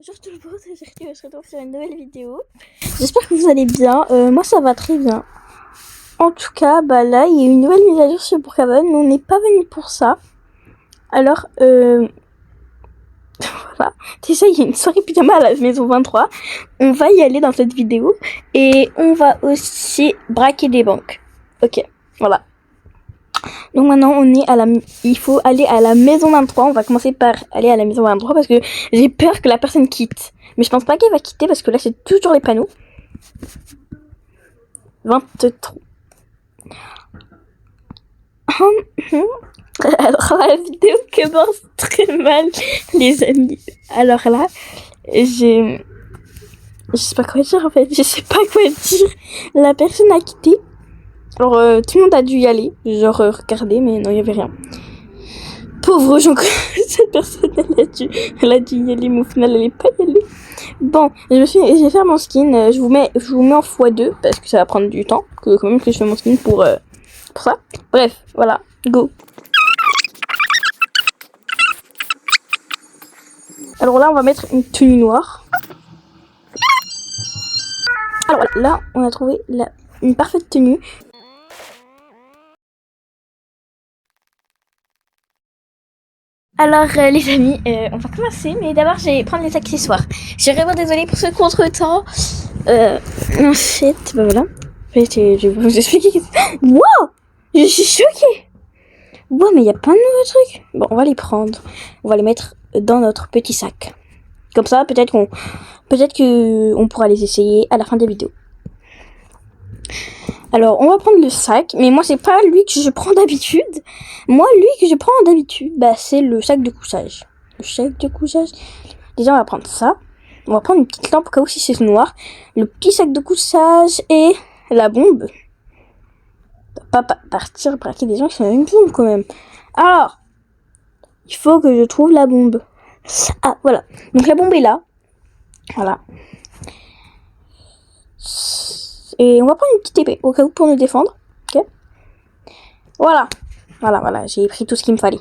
Bonjour tout le monde, aujourd'hui on se retrouve sur une nouvelle vidéo. J'espère que vous allez bien, moi ça va très bien. En tout cas, bah là il y a une nouvelle mise à jour sur Brookhaven, mais on n'est pas venu pour ça. Alors, voilà, déjà il y a une soirée pyjama à la maison 23. On va y aller dans cette vidéo et on va aussi braquer des banques. Ok, voilà. Donc maintenant on est il faut aller à la maison 23. On va commencer par aller à la maison 23 parce que j'ai peur que la personne quitte. Mais je pense pas qu'elle va quitter parce que là c'est toujours les panneaux. 23. Alors la vidéo commence très mal les amis. Alors là je sais pas quoi dire en fait. Je sais pas quoi dire. La personne a quitté. Alors tout le monde a dû y aller. Genre regarder mais non il y avait rien. Pauvre Jean, cette personne, elle a dû y aller, mais au final, elle n'est pas y aller. Bon, je vais faire mon skin. Je vous mets en x2 parce que ça va prendre du temps. Quand même que je fais mon skin pour ça. Bref, voilà, go. Alors là, on va mettre une tenue noire. Alors là, on a trouvé une parfaite tenue. Alors les amis, on va commencer, mais d'abord je vais prendre les accessoires. Je suis vraiment désolée pour ce contretemps. En fait, bah voilà. En fait, je vais vous expliquer. Wow, je suis choquée. Wow, mais il y a plein de nouveaux trucs. Bon, on va les prendre. On va les mettre dans notre petit sac. Comme ça, peut-être que on pourra les essayer à la fin des vidéos. Alors, on va prendre le sac, mais moi, c'est pas lui que je prends d'habitude. Moi, lui que je prends d'habitude, bah, c'est le sac de couchage. Le sac de couchage. Déjà, on va prendre ça. On va prendre une petite lampe au cas où si c'est noir. Le petit sac de couchage et la bombe. Pas partir braquer des gens qui sont avec une bombe quand même. Alors, il faut que je trouve la bombe. Ah, voilà. Donc, la bombe est là. Voilà. Et on va prendre une petite épée au cas où pour nous défendre. Ok. Voilà. Voilà. J'ai pris tout ce qu'il me fallait.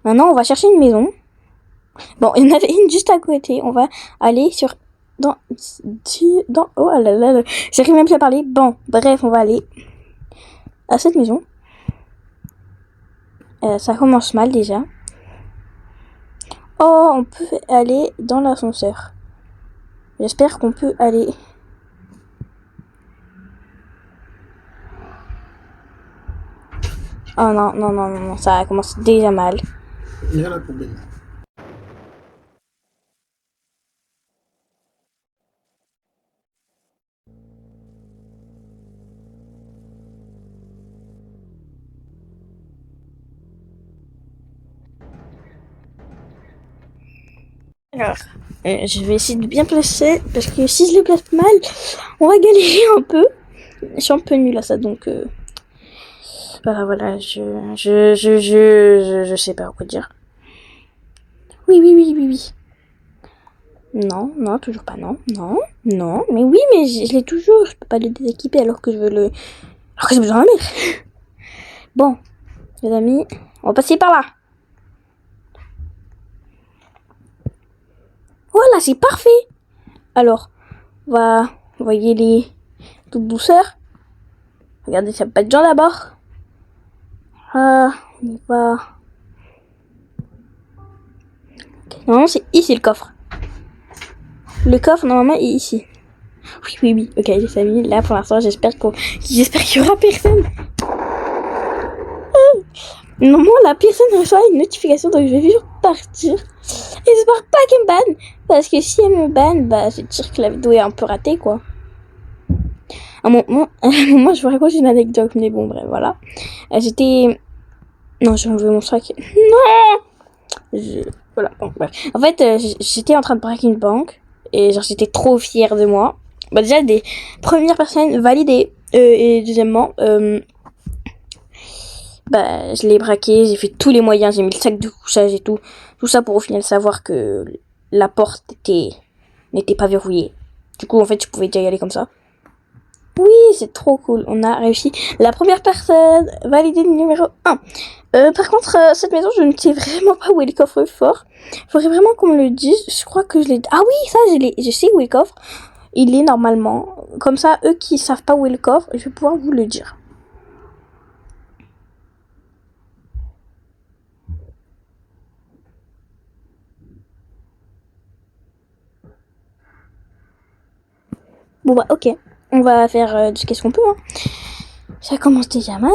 Maintenant, on va chercher une maison. Bon, il y en avait une juste à côté. On va aller dans, oh là là, j'arrive même plus à parler. Bon, bref, on va aller à cette maison. Ça commence mal déjà. Oh, on peut aller dans l'ascenseur. J'espère qu'on peut aller. Oh non, ça commence déjà mal. Il y a un problème. Alors, je vais essayer de bien placer parce que si je les place mal, on va galérer un peu. Je suis un peu nulle à ça, donc voilà, je sais pas quoi dire. Oui. Non, toujours pas, non, mais oui, mais je l'ai toujours, je peux pas le déséquiper alors que alors que j'ai besoin d'un mec. Bon, les amis, on va passer par là. Voilà, c'est parfait. Alors, on va y aller toute douceur. Regardez, ça pas de gens d'abord. Ah, on va. Okay. Non, c'est ici le coffre. Le coffre, normalement, est ici. Oui. Ok, les amis, là, pour l'instant, j'espère qu'il y aura personne. Normalement, la personne reçoit une notification, donc je vais juste partir. Et j'espère pas qu'elle me banne. Parce que si elle me banne, bah, c'est dire que la vidéo est un peu ratée, quoi. À un moment, je vous raconte une anecdote, mais bon, bref, voilà. J'étais. Non, j'ai enlevé mon sac. Non! Voilà, bon, bref. En fait, j'étais en train de braquer une banque. Et genre, j'étais trop fière de moi. Bah, déjà, des premières personnes validées. Et deuxièmement, bah, je l'ai braqué, j'ai fait tous les moyens, j'ai mis le sac de couchage et tout. Tout ça pour au final savoir que la porte n'était pas verrouillée. Du coup, en fait, je pouvais déjà y aller comme ça. Oui, c'est trop cool. On a réussi. La première personne validée numéro 1. Par contre, cette maison, je ne sais vraiment pas où est le coffre-fort. Faudrait vraiment qu'on me le dise. Je crois que je l'ai... Ah oui, ça, je sais où est le coffre. Il est normalement. Comme ça, eux qui savent pas où est le coffre, je vais pouvoir vous le dire. Bon bah ok, on va faire qu'est-ce qu'on peut. Hein. Ça commence déjà mal.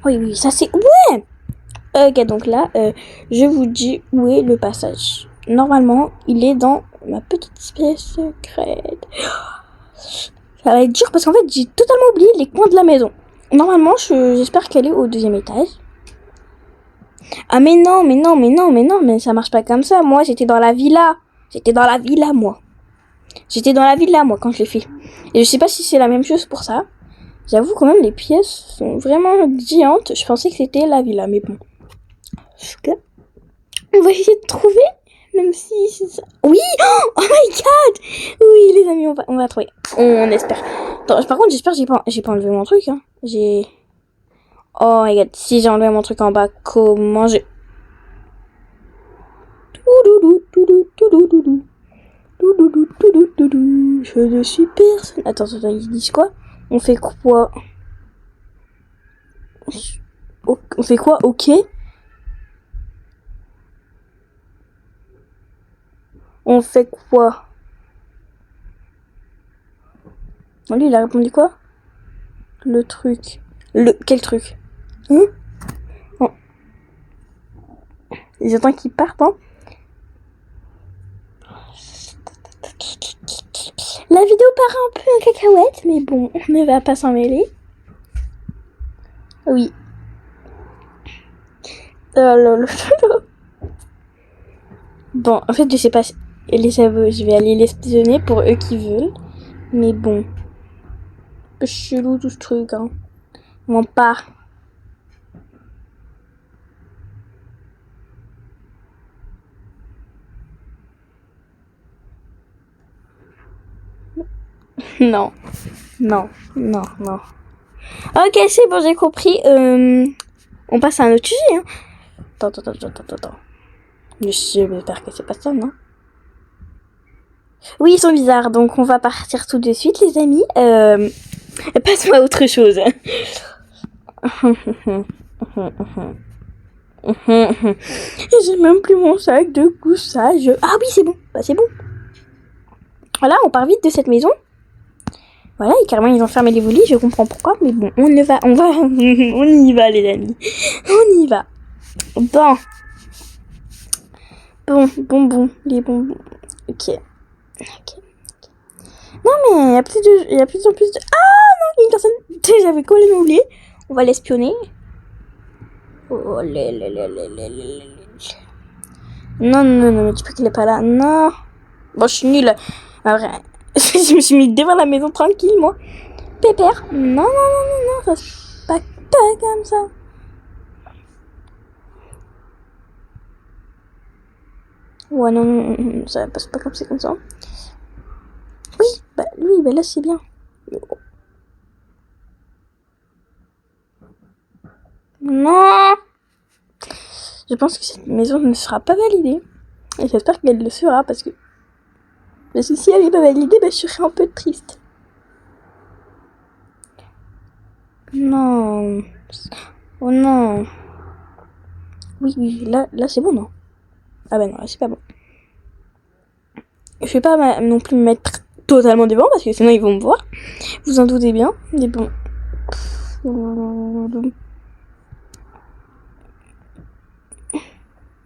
Oui, ça c'est... Ouais. Ok, donc là, je vous dis où est le passage. Normalement, il est dans ma petite pièce secrète. Ça va être dur parce qu'en fait, j'ai totalement oublié les coins de la maison. Normalement, j'espère qu'elle est au 2e étage. Ah mais non, mais ça marche pas comme ça. Moi, j'étais dans la villa. Moi. J'étais dans la villa, moi, quand je l'ai fait. Et je sais pas si c'est la même chose pour ça. J'avoue, quand même, les pièces sont vraiment géantes. Je pensais que c'était la villa, mais bon. On va essayer de trouver, même si c'est ça. Oui! Oh my god! Oui, les amis, on va trouver. On espère. Attends, par contre, j'espère que j'ai pas enlevé mon truc, hein. Oh my god, si j'ai enlevé mon truc en bas, comment j'ai... Je ne suis personne. Attends, ils disent quoi? On fait quoi? On fait quoi? Ok. On fait quoi? Lui, il a répondu quoi? Le truc. Quel truc? Hein? Oh. Ils attendent qu'ils partent, hein? La vidéo part un peu en cacahuète, mais bon, on ne va pas s'en mêler. Oui. Bon, en fait, je sais pas si les aveux, je vais aller l'espionner pour eux qui veulent. Mais bon. Un peu chelou tout ce truc, hein. On part. Non. Ok, c'est bon, j'ai compris. On passe à un autre sujet, hein. Attends. J'espère que c'est pas ça, non? Oui, ils sont bizarres, donc on va partir tout de suite, les amis. Passe-moi à autre chose. J'ai même plus mon sac de couchage. Ah oui, c'est bon. Bah, c'est bon. Voilà, on part vite de cette maison. Voilà, et carrément, ils ont fermé les volets. Je comprends pourquoi, mais bon, on y va, les amis. On y va. Bon, les bonbons. Ok. Non, mais il y a plus en plus de... Ah non, il y a une personne... J'avais complètement oublié. On va l'espionner. Oh, Non, mais tu peux qu'il est pas là. Non. Bon, je suis nulle. En vrai, je me suis mis devant la maison tranquille, moi. Pépère. Non, ça se passe pas comme ça. Ouais, non, ça passe pas comme ça. Oui, bah là c'est bien. Non. Je pense que cette maison ne sera pas validée. Et j'espère qu'elle le sera parce que si elle n'est pas validée, bah, je serais un peu triste. Non. Oh non. Oui, là c'est bon, non? Ah bah non, là c'est pas bon. Je vais pas non plus me mettre totalement devant parce que sinon ils vont me voir. Vous en doutez bien. Mais bon.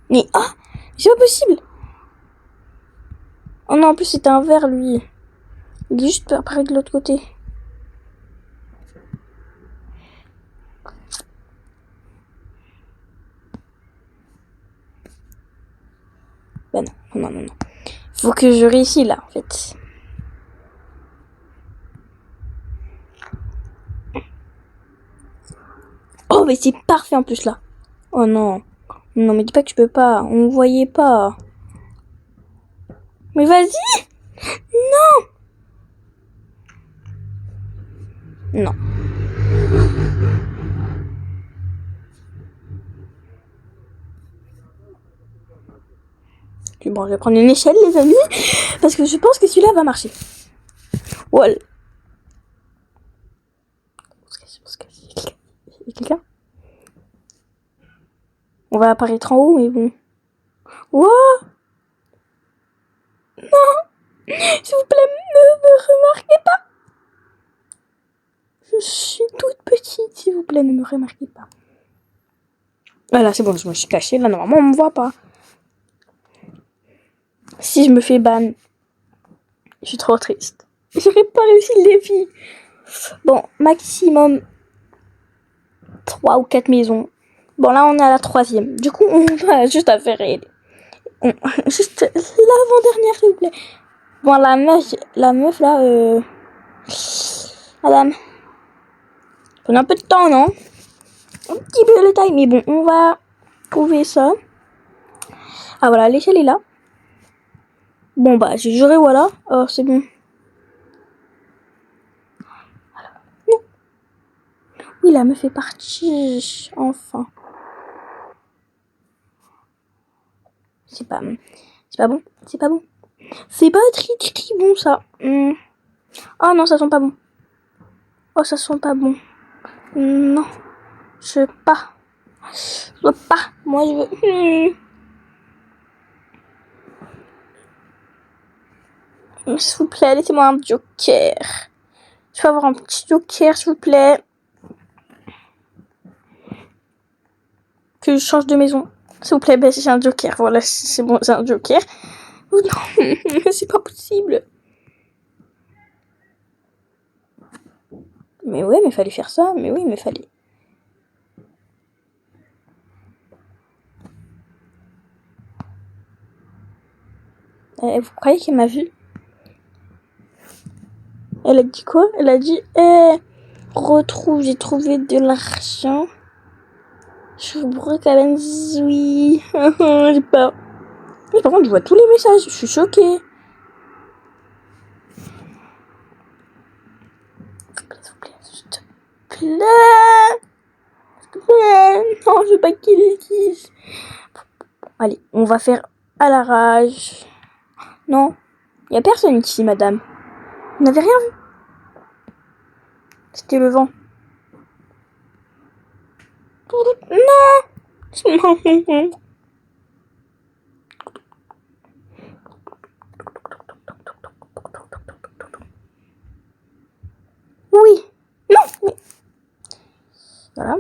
Mais c'est pas possible. Oh non, en plus c'était un verre lui. Il est juste apparaît de l'autre côté. Bah non. Faut que je réussisse là en fait. Oh mais c'est parfait en plus là. Oh non. Non mais dis pas que tu peux pas. On ne voyait pas. Mais vas-y. Non. Non. Bon, je vais prendre une échelle, les amis, parce que je pense que celui-là va marcher. Voilà. Il y a quelqu'un? On va apparaître en haut, mais bon. Wow! Non! S'il vous plaît, ne me remarquez pas! Je suis toute petite, s'il vous plaît, ne me remarquez pas. Voilà, c'est bon, je me suis cachée. Là, normalement, on me voit pas. Si je me fais ban, je suis trop triste. J'aurais pas réussi le défi. Bon, maximum 3 ou 4 maisons. Bon, là, on est à la 3e. Du coup, on va juste à faire... Juste l'avant-dernière, s'il vous plaît. Bon, la meuf là, madame. Prenez un peu de temps, non? Un petit peu le time, mais bon, on va trouver ça. Ah, voilà, l'échelle est là. Bon, bah, j'ai juré, voilà. Oh, c'est bon. Non. Oui, la meuf est partie. Enfin. C'est pas bon. C'est pas bon. C'est pas très bon, ça. Oh non, ça sent pas bon. Oh, ça sent pas bon. Non. Je veux pas. Moi, je veux... S'il vous plaît, laissez-moi un joker. Je peux avoir un petit joker, s'il vous plaît. Que je change de maison. S'il vous plaît, ben, j'ai un joker. Voilà, c'est bon, j'ai un joker. Oh non, c'est pas possible. Mais ouais, mais fallait faire ça. Mais oui, mais fallait. Vous croyez qu'elle m'a vu? Elle a dit quoi? Elle a dit, retrouve, j'ai trouvé de l'argent. Je vous quand même, oui. J'ai peur. Mais par contre, je vois tous les messages. Je suis choquée. S'il te plaît. Non, je veux pas qu'il le dise. Allez, on va faire à la rage. Non, il y a personne ici, madame. Vous n'avez rien vu? C'était le vent. Non. Oui. Non. Mais... Voilà.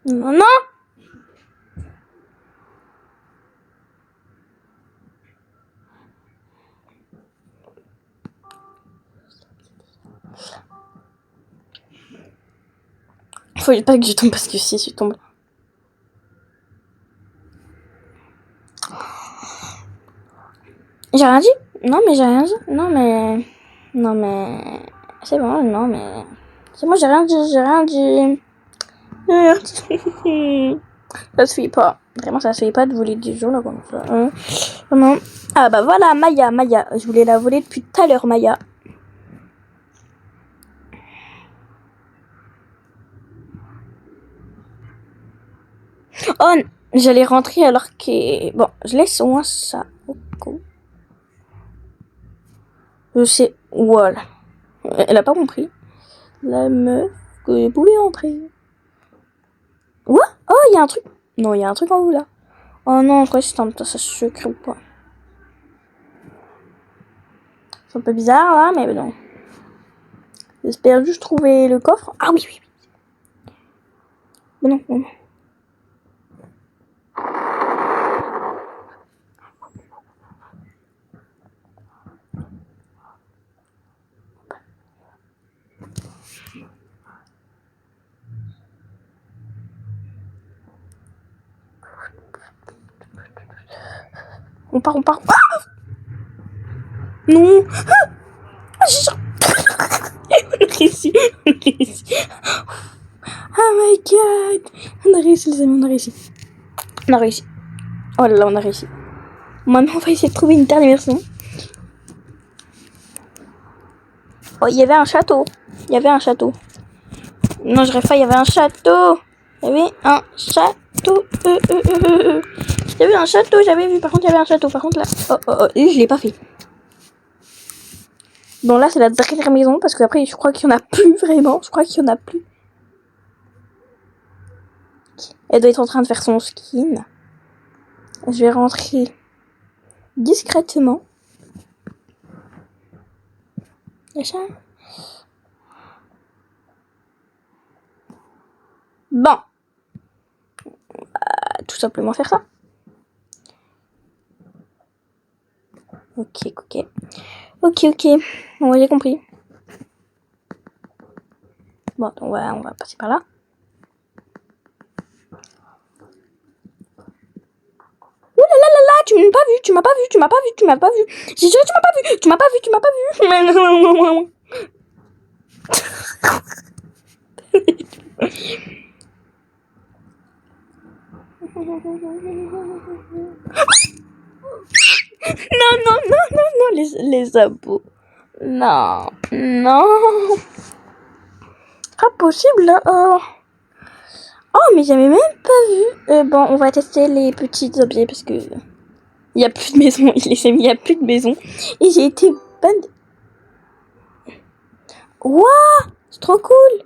Non. Faut pas que je tombe parce que si je tombe. J'ai rien dit? Non, mais j'ai rien dit. Non, mais... C'est bon, non, mais... C'est moi, j'ai rien dit. Ça se fait pas. Vraiment, ça se fait pas de voler des gens là comme ça. Vraiment. Ah bah voilà, Maya. Je voulais la voler depuis tout à l'heure, Maya. Oh, j'allais rentrer alors que... Bon, je laisse au moins ça. Je sais... Voilà. Elle a pas compris. La meuf que je pouvais rentrer. What? Oh, il y a un truc. Non, il y a un truc en haut là. Oh non, je crois que c'est un message secret ou pas. C'est un peu bizarre là, mais non. J'espère juste trouver le coffre. Ah oui. Mais non. On part. Ah non. On a réussi. Oh my god. On a réussi les amis, on a réussi. Oh là là, on a réussi. Maintenant, on va essayer de trouver une dernière maison. Oh, il y avait un château. Il y avait un château. Non, je rêve pas, il y avait un château. Il y avait un château. J'avais un château, j'avais vu. Par contre, il y avait un château. Par contre, là. Et je l'ai pas fait. Bon, là, c'est la dernière maison. Parce qu'après, je crois qu'il y en a plus vraiment. Je crois qu'il y en a plus. Elle doit être en train de faire son skin. Je vais rentrer discrètement. Machin. Bon. Tout simplement faire ça. Ok. Bon, j'ai compris. Bon, on va passer par là. Ouh là, tu m'as pas vu. J'ai juré, tu m'as pas vu. Mais non. Non, les abos. Non. Pas possible. Oh, mais j'avais même pas vu. Bon, on va tester les petits objets parce que il y a plus de maison. Il y a plus de maison. Et j'ai été bonne. Waouh, c'est trop cool.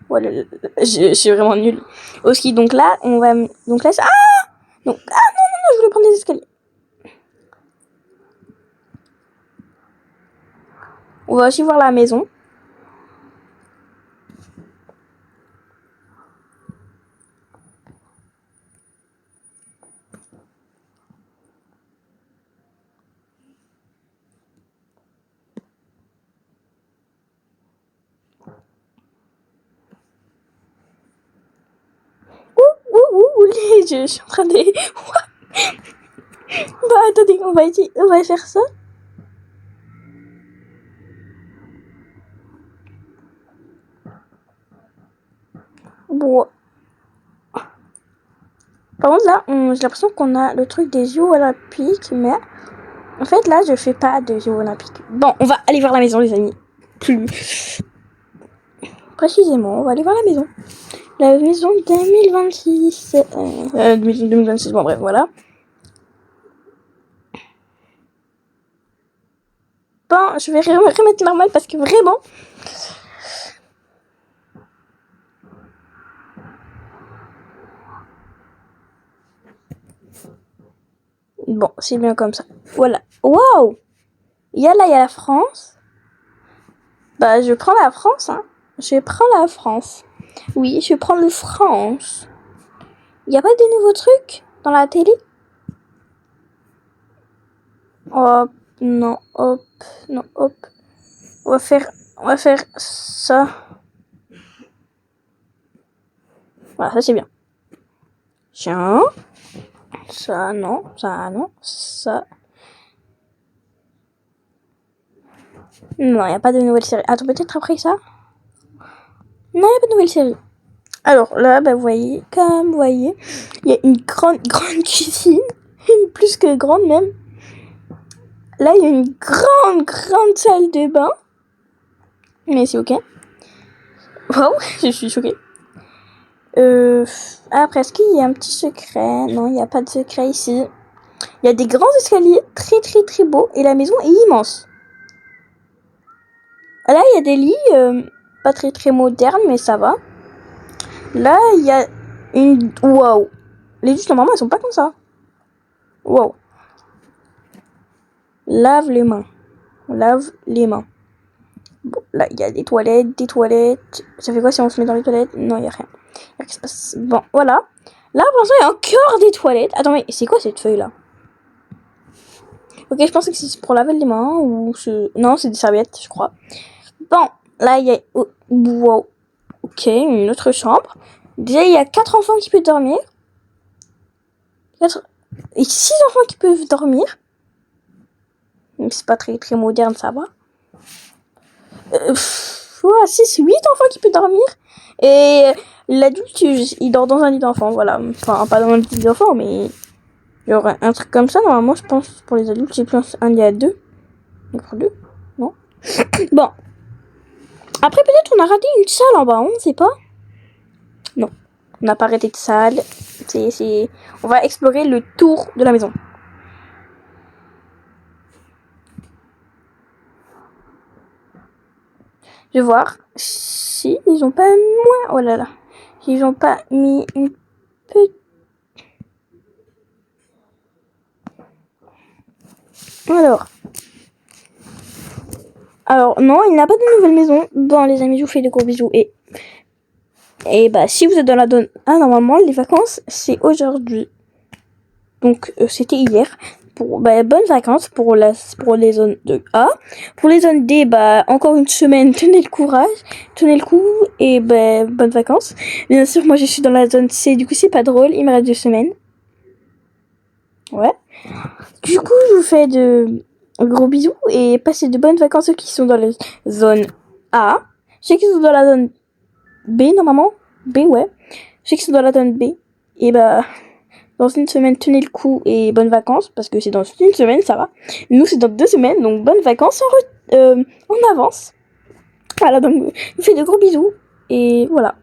Voilà, je suis vraiment nulle au ski. Donc là, on va. Donc là, non, je voulais prendre des escaliers. On va aussi voir la maison. Je suis en train de. Bah attendez, on va faire ça. Bon. Par contre là, j'ai l'impression qu'on a le truc des Jeux Olympiques, mais en fait là, je fais pas de Jeux Olympiques. Bon, on va aller voir la maison, les amis. Plus précisément, on va aller voir la maison. La maison 2026. 2026, bon bref, voilà. Bon, je vais remettre normal parce que vraiment... Bon, c'est bien comme ça. Voilà. Waouh! Il y a la France. Bah, je prends la France, hein. Oui, je prends le France. Il y a pas de nouveaux trucs dans la télé? Hop, non, hop. On va faire ça. Voilà, ça c'est bien. Tiens. Ça, non. Ça. Non, il n'y a pas de nouvelle série. Attends, peut-être après ça? Non, il n'y a pas de nouvelle série. Alors là, bah, vous voyez, il y a une grande cuisine. Plus que grande même. Là, il y a une grande salle de bain. Mais c'est ok. Wow, je suis choquée. Après, est-ce qu'il y a un petit secret? Non, il n'y a pas de secret ici. Il y a des grands escaliers très beaux. Et la maison est immense. Là, il y a des lits pas très modernes, mais ça va. Là, il y a une... Waouh. Les douches, normalement, elles sont pas comme ça. Waouh. Lave les mains. Bon, là, il y a des toilettes. Ça fait quoi si on se met dans les toilettes? Non, il y a rien. Bon, voilà. Là, pour l'instant, il y a encore des toilettes. Attends, mais c'est quoi cette feuille-là? Ok, je pense que c'est pour laver les mains ou... Non, c'est des serviettes, je crois. Bon, là, il y a... Wow. Ok, une autre chambre. Déjà, il y a 4 enfants qui peuvent dormir. Et 6 enfants qui peuvent dormir. Même si c'est pas très moderne, ça va. fois 6, 8 enfants qui peuvent dormir. Et l'adulte, il dort dans un lit d'enfant, voilà. Enfin, pas dans un lit d'enfant, mais genre un truc comme ça. Normalement, je pense, pour les adultes, j'ai plus un lit à 2. Pour 2, non. Bon. Après, peut-être on a raté une salle en bas, on ne sait pas. Non, on n'a pas arrêté de salle. On va explorer le tour de la maison. Je vais voir si ils ont pas moins. Oh là là. Ils ont pas mis une petite. Alors non, il n'y a pas de nouvelle maison. Bon les amis, je vous fais de gros bisous et bah si vous êtes dans la zone A, normalement les vacances c'est aujourd'hui. Donc c'était hier. Bonnes vacances pour les zones de A. Pour les zones D, encore une semaine, tenez le courage, tenez le coup et bonnes vacances. Bien sûr, moi je suis dans la zone C, du coup c'est pas drôle, il me reste 2 semaines. Ouais. Du coup, je vous fais de gros bisous et passez de bonnes vacances ceux qui sont dans la zone A. Ceux qui sont dans la zone B, normalement. B, ouais. Ceux qui sont dans la zone B. Et dans une semaine, tenez le coup et bonnes vacances. Parce que c'est dans une semaine, ça va. Nous, c'est dans 2 semaines. Donc, bonnes vacances en avance. Voilà, donc, je vous fais de gros bisous. Et voilà.